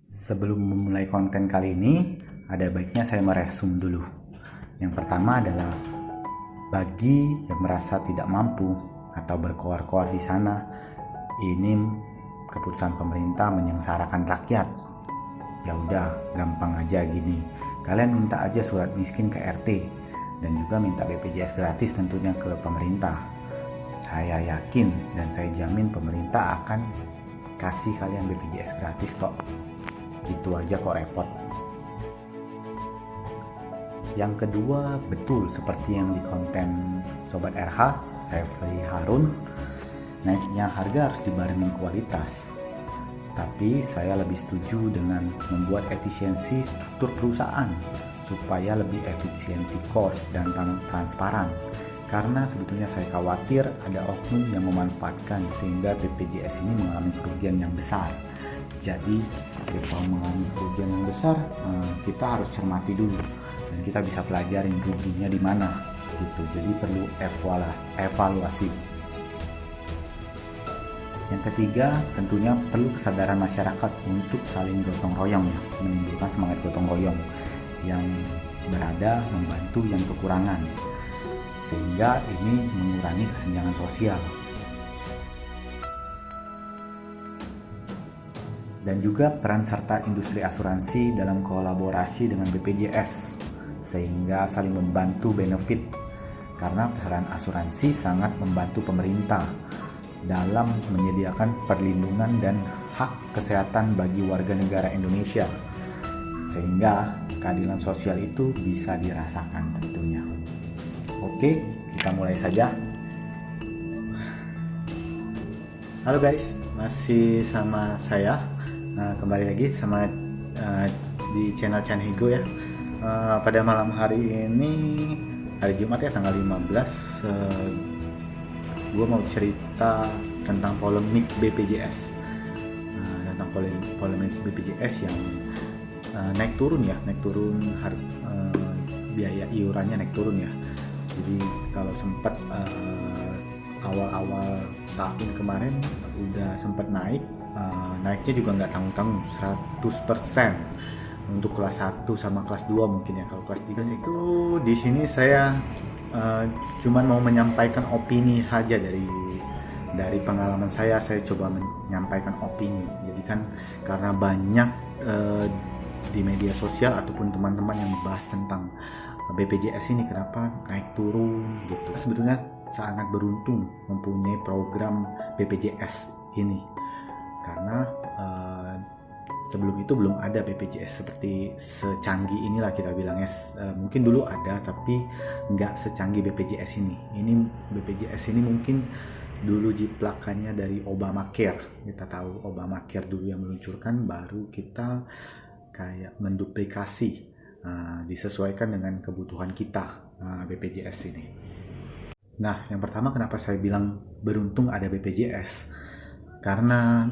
Sebelum memulai konten kali ini, ada baiknya saya meresum dulu. Yang pertama adalah bagi yang merasa tidak mampu atau berkoar-koar di sana, ini keputusan pemerintah menyengsarakan rakyat. Ya udah, gampang aja gini. Kalian minta aja surat miskin ke RT dan juga minta BPJS gratis tentunya ke pemerintah. Saya yakin dan saya jamin pemerintah akan kasih kalian BPJS gratis kok. Gitu aja kok repot. Yang kedua, betul seperti yang di konten Sobat RH, Refli Harun, naiknya harga harus dibarengi kualitas. Tapi saya lebih setuju dengan membuat efisiensi struktur perusahaan supaya lebih efisiensi cost dan transparan. Karena sebetulnya saya khawatir ada oknum yang memanfaatkan sehingga BPJS ini mengalami kerugian yang besar. Jadi kalau mengalami kerugian yang besar, kita harus cermati dulu dan kita bisa pelajarin ruginya di mana gitu. Jadi perlu evaluasi. Yang ketiga, tentunya perlu kesadaran masyarakat untuk saling gotong royong ya, menimbulkan semangat gotong royong yang berada membantu yang kekurangan. Sehingga ini mengurangi kesenjangan sosial. Dan juga peran serta industri asuransi dalam kolaborasi dengan BPJS sehingga saling membantu benefit, karena peran asuransi sangat membantu pemerintah dalam menyediakan perlindungan dan hak kesehatan bagi warga negara Indonesia sehingga keadilan sosial itu bisa dirasakan tentunya. Oke, kita mulai saja. Halo guys, masih sama saya. Kembali lagi sama di channel Chan Higo ya. Pada malam hari ini, hari Jumat ya, tanggal 15, gue mau cerita tentang polemik BPJS. Tentang polemik BPJS yang naik turun biaya iurannya naik turun ya. Jadi kalau sempat awal-awal tahun kemarin udah sempat naiknya juga nggak tanggung-tanggung 100% untuk kelas 1 sama kelas 2 mungkin ya. Kalau kelas 3 itu di sini saya cuman mau menyampaikan opini aja dari pengalaman saya coba menyampaikan opini. Jadi kan karena banyak di media sosial ataupun teman-teman yang bahas tentang BPJS ini kenapa naik turun gitu. Sebetulnya sangat beruntung mempunyai program BPJS ini karena sebelum itu belum ada BPJS seperti secanggih inilah kita bilangnya. Mungkin dulu ada tapi nggak secanggih BPJS ini. BPJS ini mungkin dulu jiplakannya dari Obamacare. Kita tahu Obamacare dulu yang meluncurkan, baru kita kayak menduplikasi, disesuaikan dengan kebutuhan kita BPJS ini. Nah, yang pertama kenapa saya bilang beruntung ada BPJS? Karena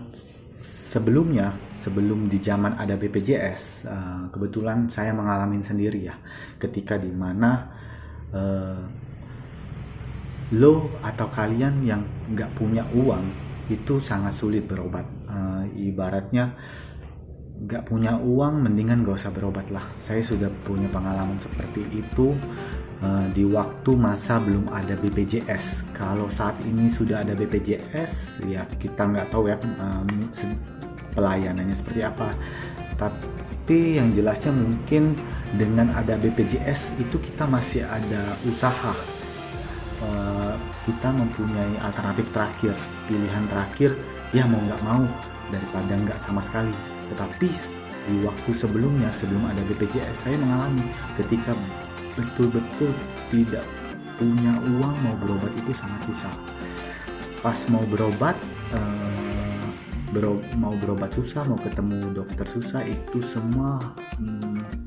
sebelum di zaman ada BPJS, kebetulan saya mengalami sendiri ya, ketika dimana lo atau kalian yang nggak punya uang itu sangat sulit berobat. Ibaratnya nggak punya uang, mendingan gak usah berobat lah. Saya sudah punya pengalaman seperti itu di waktu masa belum ada BPJS. Kalau saat ini sudah ada BPJS, ya kita nggak tahu ya pelayanannya seperti apa. Tapi yang jelasnya mungkin dengan ada BPJS itu kita masih ada usaha. Kita mempunyai alternatif terakhir, pilihan terakhir, ya mau nggak mau daripada nggak sama sekali. Tetapi di waktu sebelumnya, sebelum ada BPJS, saya mengalami ketika betul-betul tidak punya uang, mau berobat itu sangat susah. Pas mau berobat, susah, mau ketemu dokter susah, itu semua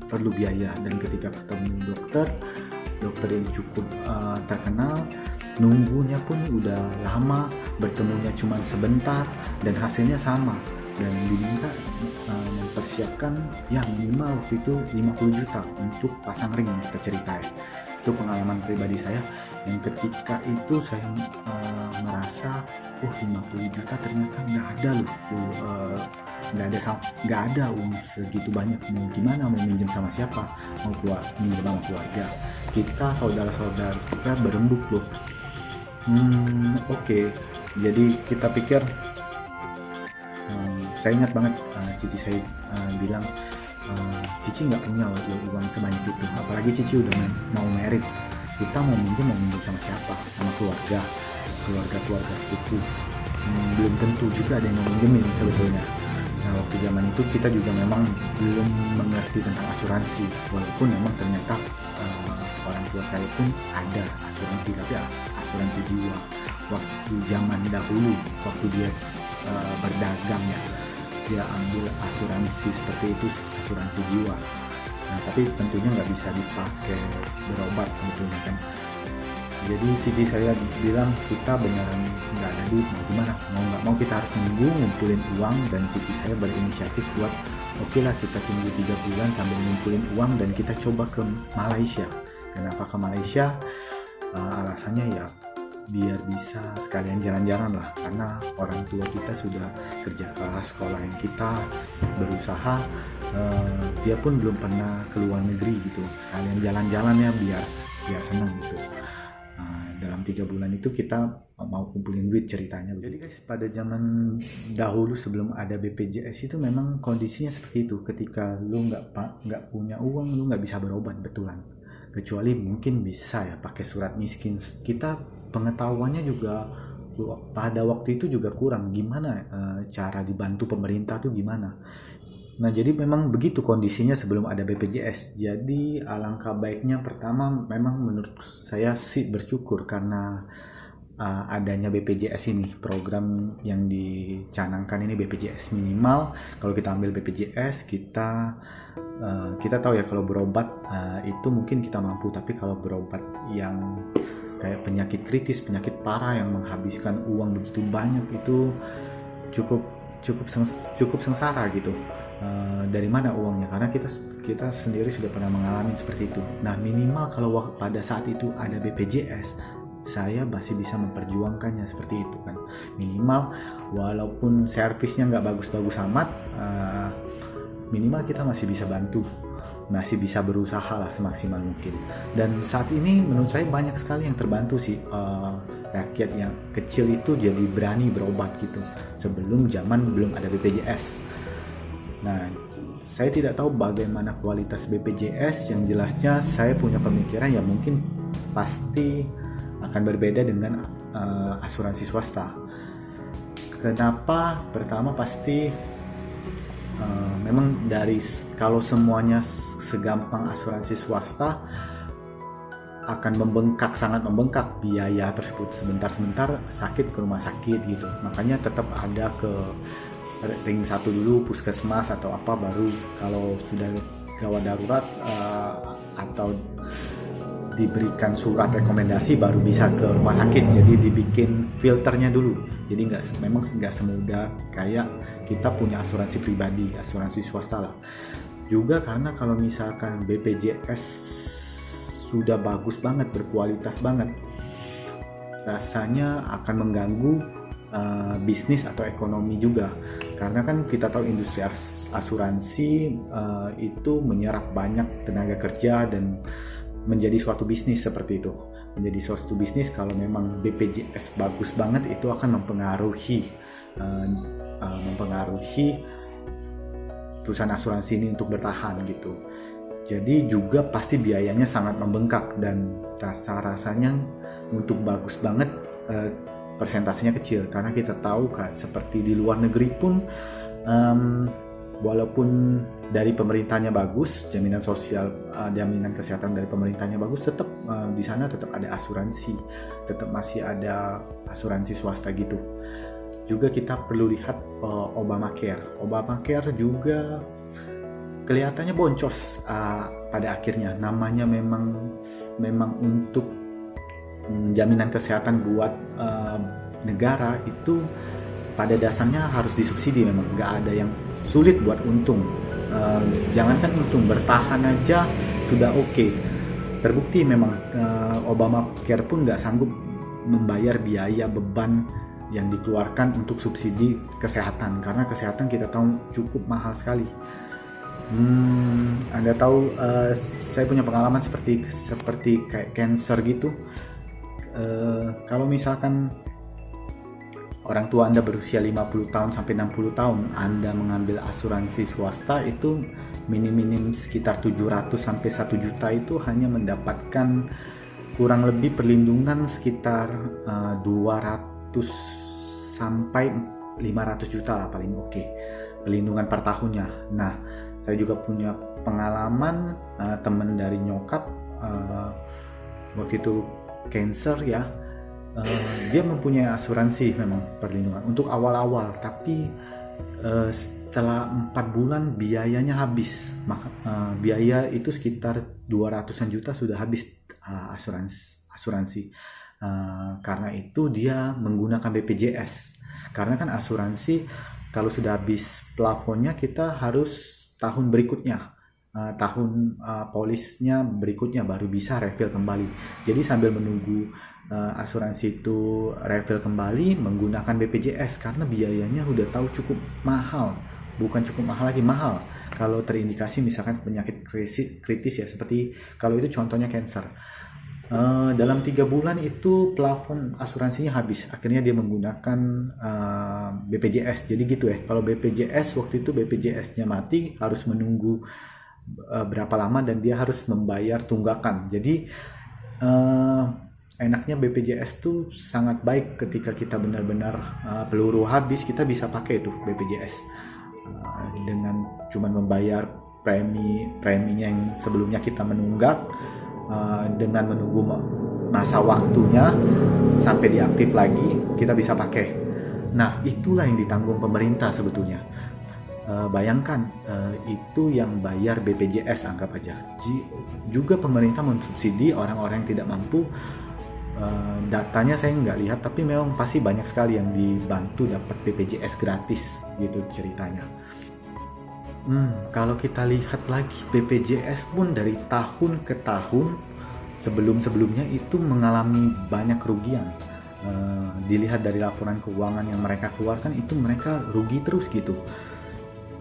perlu biaya. Dan ketika ketemu dokter yang cukup terkenal, nunggunya pun udah lama, bertemunya cuma sebentar, dan hasilnya sama. Dan diminta mempersiapkan ya minimal waktu itu 50 juta untuk pasang ring, kita ceritain. Itu pengalaman pribadi saya yang ketika itu saya merasa 50 juta ternyata nggak ada loh nggak ada uang segitu banyak, mau gimana, mau minjem sama siapa, mau minjem sama keluarga kita, saudara-saudara kita berembuk loh. Oke. Jadi kita pikir, saya ingat banget cici saya bilang, cici nggak punya uang sebanyak itu, apalagi cici udah mau merit, kita mau minjem sama siapa, sama keluarga sepupu. Belum tentu juga ada yang mau minjemin sebetulnya. Nah, waktu zaman itu kita juga memang belum mengerti tentang asuransi, walaupun memang ternyata orang tua saya pun ada asuransi, tapi asuransi jiwa waktu zaman dahulu, waktu dia berdagang ya, dia ambil asuransi seperti itu, asuransi jiwa. Nah, tapi tentunya nggak bisa dipakai berobat sebetulnya kan. Jadi cici saya bilang, kita beneran nggak ada duit, mau gimana, mau nggak mau kita harus ngumpulin uang. Dan cici saya berinisiatif buat, oke lah kita tunggu 3 bulan sambil ngumpulin uang dan kita coba ke Malaysia. Kenapa ke Malaysia? Alasannya ya biar bisa sekalian jalan-jalan lah, karena orang tua kita sudah kerja keras, sekolahin kita, berusaha, dia pun belum pernah ke luar negeri gitu, sekalian jalan-jalan ya biar senang gitu. Dalam 3 bulan itu kita mau kumpulin duit ceritanya. Jadi guys, pada zaman dahulu sebelum ada BPJS itu memang kondisinya seperti itu. Ketika lu nggak punya uang, lu nggak bisa berobat betulan, kecuali mungkin bisa ya pakai surat miskin. Kita pengetahuannya juga pada waktu itu juga kurang, gimana cara dibantu pemerintah tuh gimana. Nah, jadi memang begitu kondisinya sebelum ada BPJS. Jadi alangkah baiknya, pertama memang menurut saya sih bersyukur karena adanya BPJS ini, program yang dicanangkan ini BPJS minimal. Kalau kita ambil BPJS, kita tahu ya kalau berobat itu mungkin kita mampu, tapi kalau berobat yang kayak penyakit kritis, penyakit parah yang menghabiskan uang begitu banyak, itu cukup sengsara gitu. Dari mana uangnya? Karena kita sendiri sudah pernah mengalami seperti itu. Nah, minimal kalau pada saat itu ada BPJS, saya masih bisa memperjuangkannya seperti itu kan. Minimal walaupun servisnya nggak bagus-bagus amat, minimal kita masih bisa bantu, masih bisa berusaha lah semaksimal mungkin. Dan saat ini menurut saya banyak sekali yang terbantu sih, rakyat yang kecil itu jadi berani berobat gitu sebelum zaman belum ada BPJS. Nah, saya tidak tahu bagaimana kualitas BPJS, yang jelasnya saya punya pemikiran ya mungkin pasti akan berbeda dengan asuransi swasta. Kenapa? Pertama pasti memang kalau semuanya segampang asuransi swasta akan sangat membengkak biaya tersebut, sebentar-sebentar sakit ke rumah sakit gitu. Makanya tetap ada ke ring 1 dulu, puskesmas atau apa, baru kalau sudah gawat darurat atau diberikan surat rekomendasi baru bisa ke rumah sakit. Jadi dibikin filternya dulu. Jadi memang nggak semudah kayak kita punya asuransi pribadi, asuransi swasta lah. Juga karena kalau misalkan BPJS sudah bagus banget, berkualitas banget, rasanya akan mengganggu bisnis atau ekonomi juga. Karena kan kita tahu industri asuransi itu menyerap banyak tenaga kerja dan menjadi suatu bisnis seperti itu. Menjadi suatu bisnis kalau memang BPJS bagus banget, itu akan mempengaruhi perusahaan asuransi ini untuk bertahan gitu. Jadi juga pasti biayanya sangat membengkak dan rasanya untuk bagus banget persentasenya kecil. Karena kita tahu seperti di luar negeri pun walaupun dari pemerintahnya bagus, jaminan sosial, jaminan kesehatan dari pemerintahnya bagus, tetap di sana tetap ada asuransi, tetap masih ada asuransi swasta gitu. Juga kita perlu lihat Obamacare. Obamacare juga kelihatannya boncos pada akhirnya. Namanya memang untuk jaminan kesehatan buat negara, itu pada dasarnya harus disubsidi. Memang nggak ada yang sulit buat untung. Jangankan untung, bertahan aja sudah oke. Terbukti memang Obamacare pun nggak sanggup membayar biaya beban yang dikeluarkan untuk subsidi kesehatan, karena kesehatan kita tahu cukup mahal sekali. Anda tahu, saya punya pengalaman seperti kayak cancer gitu. Kalau misalkan orang tua Anda berusia 50 tahun sampai 60 tahun, Anda mengambil asuransi swasta itu minim sekitar 700 sampai 1 juta, itu hanya mendapatkan kurang lebih perlindungan sekitar 200 sampai 500 juta lah paling oke, perlindungan per tahunnya. Nah, saya juga punya pengalaman teman dari nyokap waktu itu cancer ya. Dia mempunyai asuransi memang perlindungan untuk awal-awal, tapi setelah 4 bulan biayanya habis. Biaya itu sekitar 200-an juta sudah habis asuransi. Karena itu dia menggunakan BPJS. Karena kan asuransi kalau sudah habis plafonnya, kita harus tahun berikutnya, polisnya berikutnya baru bisa refill kembali. Jadi sambil menunggu asuransi itu refill kembali, menggunakan BPJS karena biayanya udah tahu cukup mahal, bukan cukup mahal lagi, mahal kalau terindikasi misalkan penyakit kritis ya, seperti kalau itu contohnya cancer. Dalam 3 bulan itu plafon asuransinya habis, akhirnya dia menggunakan BPJS. Jadi gitu ya, kalau BPJS waktu itu BPJS-nya mati, harus menunggu berapa lama dan dia harus membayar tunggakan. Jadi enaknya BPJS tuh sangat baik ketika kita benar-benar peluru habis, kita bisa pakai tuh BPJS dengan cuman membayar preminya yang sebelumnya kita menunggak, dengan menunggu masa waktunya sampai diaktif lagi, kita bisa pakai. Nah, itulah yang ditanggung pemerintah sebetulnya. Bayangkan, itu yang bayar BPJS, anggap aja. Juga pemerintah mensubsidi orang-orang yang tidak mampu. Datanya saya nggak lihat, tapi memang pasti banyak sekali yang dibantu dapat BPJS gratis gitu ceritanya. Kalau kita lihat lagi, BPJS pun dari tahun ke tahun sebelum-sebelumnya itu mengalami banyak kerugian. Dilihat dari laporan keuangan yang mereka keluarkan, itu mereka rugi terus gitu.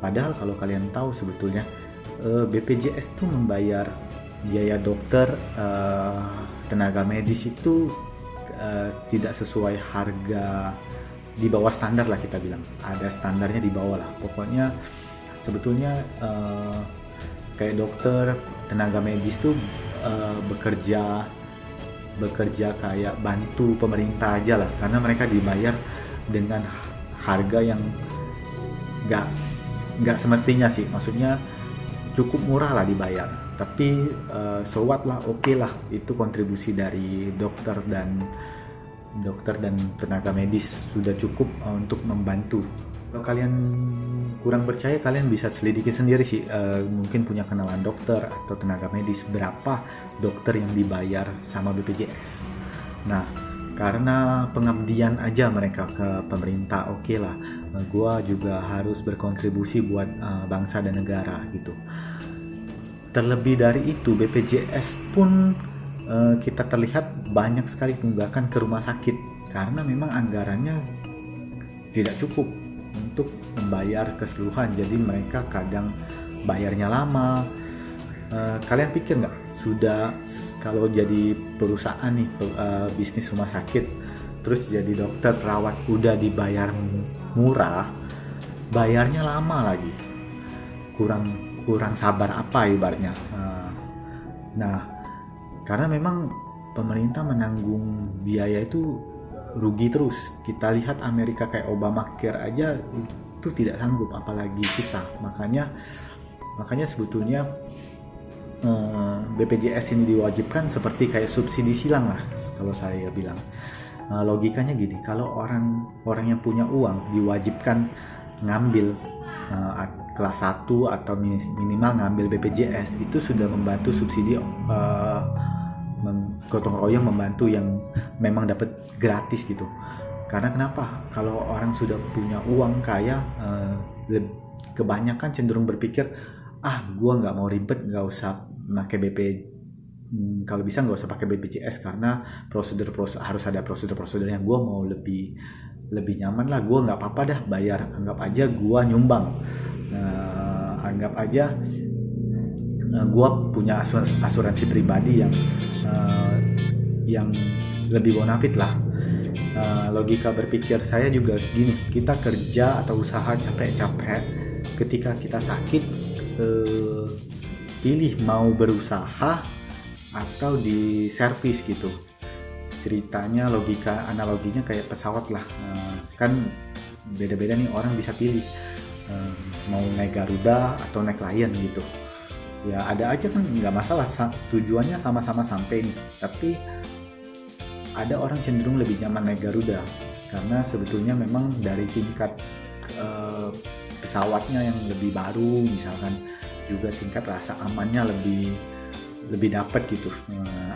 Padahal kalau kalian tahu sebetulnya BPJS itu membayar biaya dokter, tenaga medis itu tidak sesuai harga, di bawah standar lah kita bilang. Ada standarnya di bawah lah. Pokoknya sebetulnya kayak dokter, tenaga medis tuh bekerja kayak bantu pemerintah aja lah, karena mereka dibayar dengan harga yang nggak semestinya sih, maksudnya cukup murah lah dibayar, tapi so what lah, oke lah, itu kontribusi dari dokter dan tenaga medis sudah cukup untuk membantu. Kalau kalian kurang percaya, kalian bisa selidiki sendiri sih, mungkin punya kenalan dokter atau tenaga medis, berapa dokter yang dibayar sama BPJS. Nah, karena pengabdian aja mereka ke pemerintah, oke lah, gua juga harus berkontribusi buat bangsa dan negara gitu. Terlebih dari itu, BPJS pun kita terlihat banyak sekali tunggakan ke rumah sakit, karena memang anggarannya tidak cukup untuk membayar keseluruhan, jadi mereka kadang bayarnya lama. Kalian pikir nggak, sudah kalau jadi perusahaan nih, bisnis rumah sakit, terus jadi dokter perawat udah dibayar murah, bayarnya lama lagi, kurang sabar apa ibaratnya. Nah, karena memang pemerintah menanggung biaya itu rugi terus. Kita lihat Amerika kayak Obamacare aja itu tidak sanggup, apalagi kita. Makanya sebetulnya BPJS ini diwajibkan seperti kayak subsidi silang lah kalau saya bilang. Logikanya gini, kalau orang yang punya uang diwajibkan ngambil kelas 1 atau minimal ngambil BPJS, itu sudah membantu subsidi, gotong royong membantu yang memang dapat gratis gitu. Karena kenapa? Kalau orang sudah punya uang kaya, kebanyakan cenderung berpikir, gua nggak mau ribet, nggak usah pakai kalau bisa nggak usah pakai BPJS, karena harus ada prosedur yang gua mau lebih lebih nyaman lah, gue nggak apa-apa dah bayar, anggap aja gue nyumbang, anggap aja gue punya asuransi pribadi yang lebih bonafit lah. Logika berpikir saya juga gini, kita kerja atau usaha capek-capek, ketika kita sakit pilih mau berusaha atau di servis gitu. Ceritanya logika analoginya kayak pesawat lah, kan beda-beda nih orang bisa pilih mau naik Garuda atau naik Lion gitu. Ya ada aja kan, nggak masalah, tujuannya sama-sama sampai nih, tapi ada orang cenderung lebih nyaman naik Garuda karena sebetulnya memang dari tingkat pesawatnya yang lebih baru misalkan, juga tingkat rasa amannya lebih dapat gitu.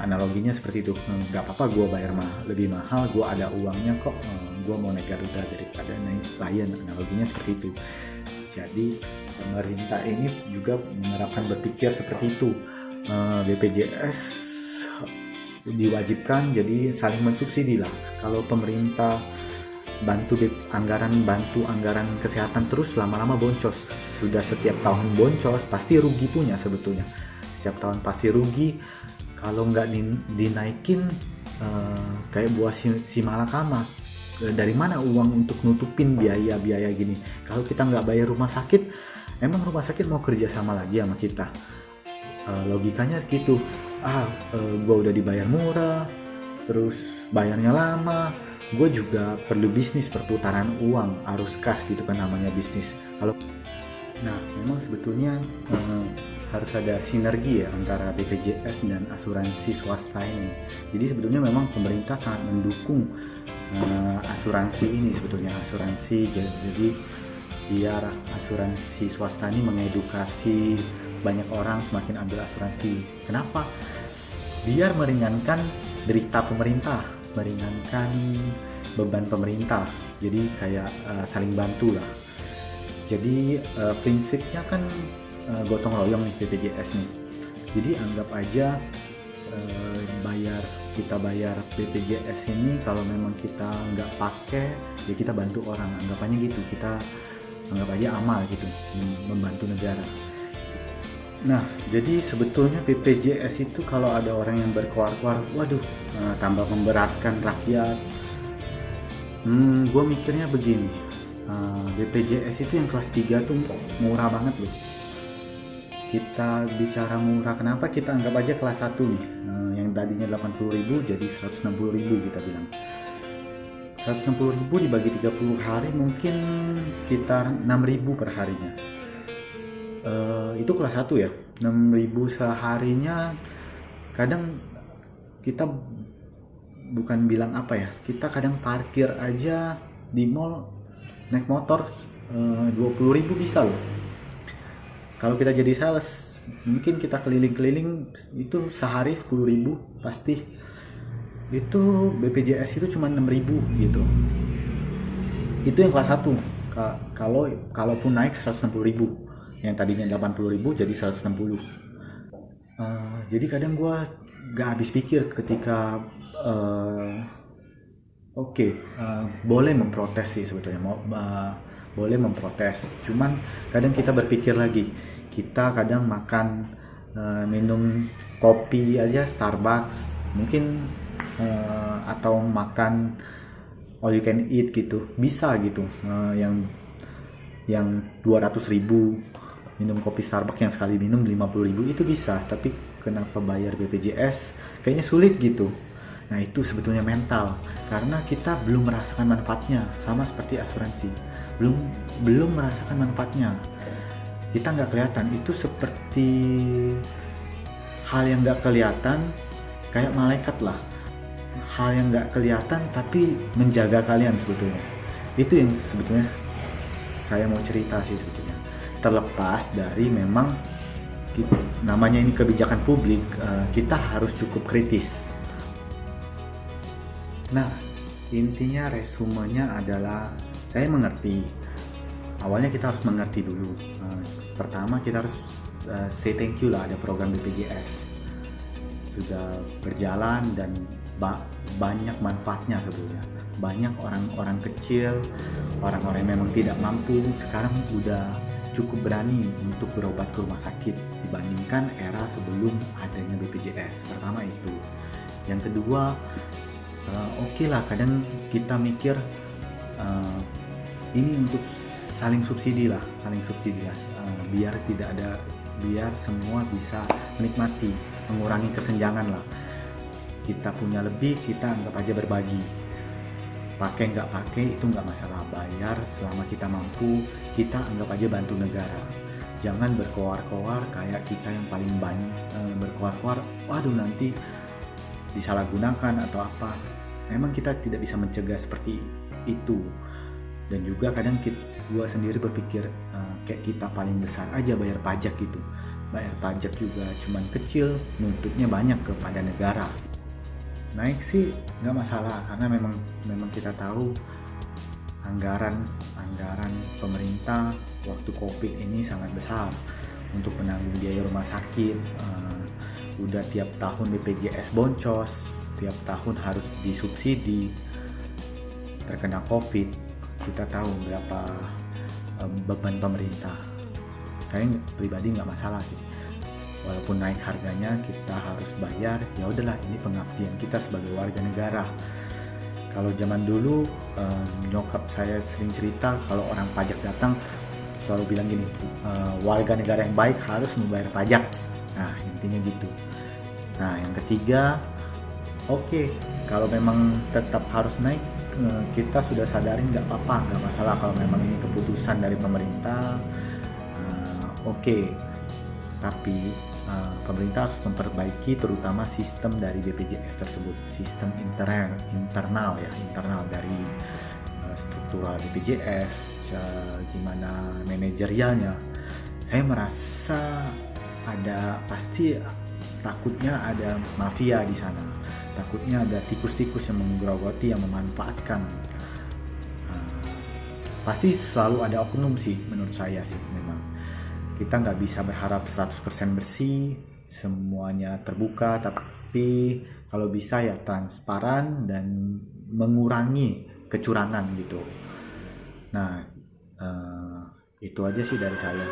Analoginya seperti itu, nggak apa-apa gue bayar lebih mahal, gue ada uangnya kok, gue mau naik Garuda daripada naik Lion, analoginya seperti itu. Jadi pemerintah ini juga menerapkan berpikir seperti itu, BPJS diwajibkan, jadi saling mensubsidi lah. Kalau pemerintah bantu anggaran kesehatan terus, lama-lama boncos. Sudah setiap tahun boncos, pasti rugi punya sebetulnya. Setiap tahun pasti rugi kalau nggak dinaikin, kayak buah si malakama. Dari mana uang untuk nutupin biaya-biaya gini? Kalau kita nggak bayar rumah sakit, emang rumah sakit mau kerja sama lagi sama kita? Logikanya gitu. Gue udah dibayar murah, terus bayarnya lama, gue juga perlu bisnis, perputaran uang, arus kas gitu kan namanya bisnis. Nah memang sebetulnya harus ada sinergi ya antara BPJS dan asuransi swasta ini. Jadi sebetulnya memang pemerintah sangat mendukung asuransi ini sebetulnya, asuransi. Jadi biar asuransi swasta ini mengedukasi banyak orang semakin ambil asuransi. Kenapa? Biar meringankan derita pemerintah, meringankan beban pemerintah. Jadi kayak saling bantu lah. Jadi prinsipnya kan gotong royong nih BPJS nih. Jadi anggap aja kita bayar BPJS ini, kalau memang kita nggak pakai ya kita bantu orang, anggapannya gitu. Kita anggap aja amal gitu, membantu negara. Nah, jadi sebetulnya BPJS itu kalau ada orang yang berkuar-kuar, waduh, tambah memberatkan rakyat. Gue mikirnya begini, BPJS itu yang kelas 3 tuh murah banget loh. Kita bicara murah, kenapa? Kita anggap aja kelas 1 nih, yang tadinya 80.000 jadi 160.000 kita bilang. 160.000 dibagi 30 hari mungkin sekitar 6.000 per harinya. Itu kelas 1 ya, 6.000 seharinya. Kadang kita bukan bilang apa ya, kita kadang parkir aja di mall naik motor 20.000 bisa loh. Kalau kita jadi sales, mungkin kita keliling-keliling itu sehari 10.000 pasti. Itu BPJS itu cuma 6.000 gitu. Itu yang kelas 1. Kalaupun naik 160.000. Yang tadinya 80.000 jadi 160. Jadi kadang gue gak habis pikir ketika boleh memprotes sih sebetulnya, boleh memprotes. Cuman kadang kita berpikir lagi, kita kadang makan minum kopi aja Starbucks mungkin, atau makan all you can eat gitu, bisa gitu, yang 200.000 minum kopi Starbucks yang sekali minum 50.000 itu bisa, tapi kenapa bayar BPJS kayaknya sulit gitu. Nah itu sebetulnya mental, karena kita belum merasakan manfaatnya, sama seperti asuransi, belum merasakan manfaatnya. Kita nggak kelihatan, itu seperti hal yang nggak kelihatan, kayak malaikat lah, hal yang nggak kelihatan tapi menjaga kalian sebetulnya. Itu yang sebetulnya saya mau cerita sih sebetulnya. Terlepas dari memang namanya ini kebijakan publik, kita harus cukup kritis. Nah, intinya resumenya adalah saya mengerti. Awalnya kita harus mengerti dulu. Pertama kita harus say thank you lah, ada program BPJS sudah berjalan dan banyak manfaatnya sebetulnya. banyak orang-orang kecil, orang-orang yang memang tidak mampu sekarang udah cukup berani untuk berobat ke rumah sakit dibandingkan era sebelum adanya BPJS. Pertama itu. Yang kedua, oke lah, kadang kita mikir ini untuk saling subsidi lah, biar tidak ada, biar semua bisa menikmati, mengurangi kesenjangan lah. Kita punya lebih, kita anggap aja berbagi. Pakai nggak pakai itu nggak masalah, bayar selama kita mampu, kita anggap aja bantu negara. Jangan berkoar-koar kayak kita yang paling banyak berkoar-koar, waduh nanti disalahgunakan atau apa. Memang kita tidak bisa mencegah seperti itu. Dan juga kadang gue sendiri berpikir kayak kita paling besar aja bayar pajak gitu. Bayar pajak juga cuman kecil, nuntutnya banyak kepada negara. Naik sih nggak masalah karena memang kita tahu anggaran pemerintah waktu COVID ini sangat besar untuk menanggung biaya rumah sakit. Udah tiap tahun BPJS boncos, tiap tahun harus disubsidi. Terkena COVID, kita tahu berapa beban pemerintah. Saya pribadi nggak masalah sih. Walaupun naik harganya kita harus bayar, ya udahlah, ini pengabdian kita sebagai warga negara. Kalau zaman dulu nyokap saya sering cerita kalau orang pajak datang selalu bilang gini, warga negara yang baik harus membayar pajak. Nah intinya gitu. Nah yang ketiga, oke, kalau memang tetap harus naik, kita sudah sadarin nggak apa-apa, nggak masalah kalau memang ini keputusan dari pemerintah. Oke. Tapi pemerintah harus memperbaiki terutama sistem dari BPJS tersebut, sistem internal dari struktural BPJS, gimana manajerialnya. Saya merasa pasti takutnya ada mafia di sana, takutnya ada tikus-tikus yang menggerogoti, yang memanfaatkan. Pasti selalu ada oknum sih, menurut saya sih. Memang kita nggak bisa berharap 100% bersih, semuanya terbuka, tapi kalau bisa ya transparan dan mengurangi kecurangan gitu. Nah, itu aja sih dari saya.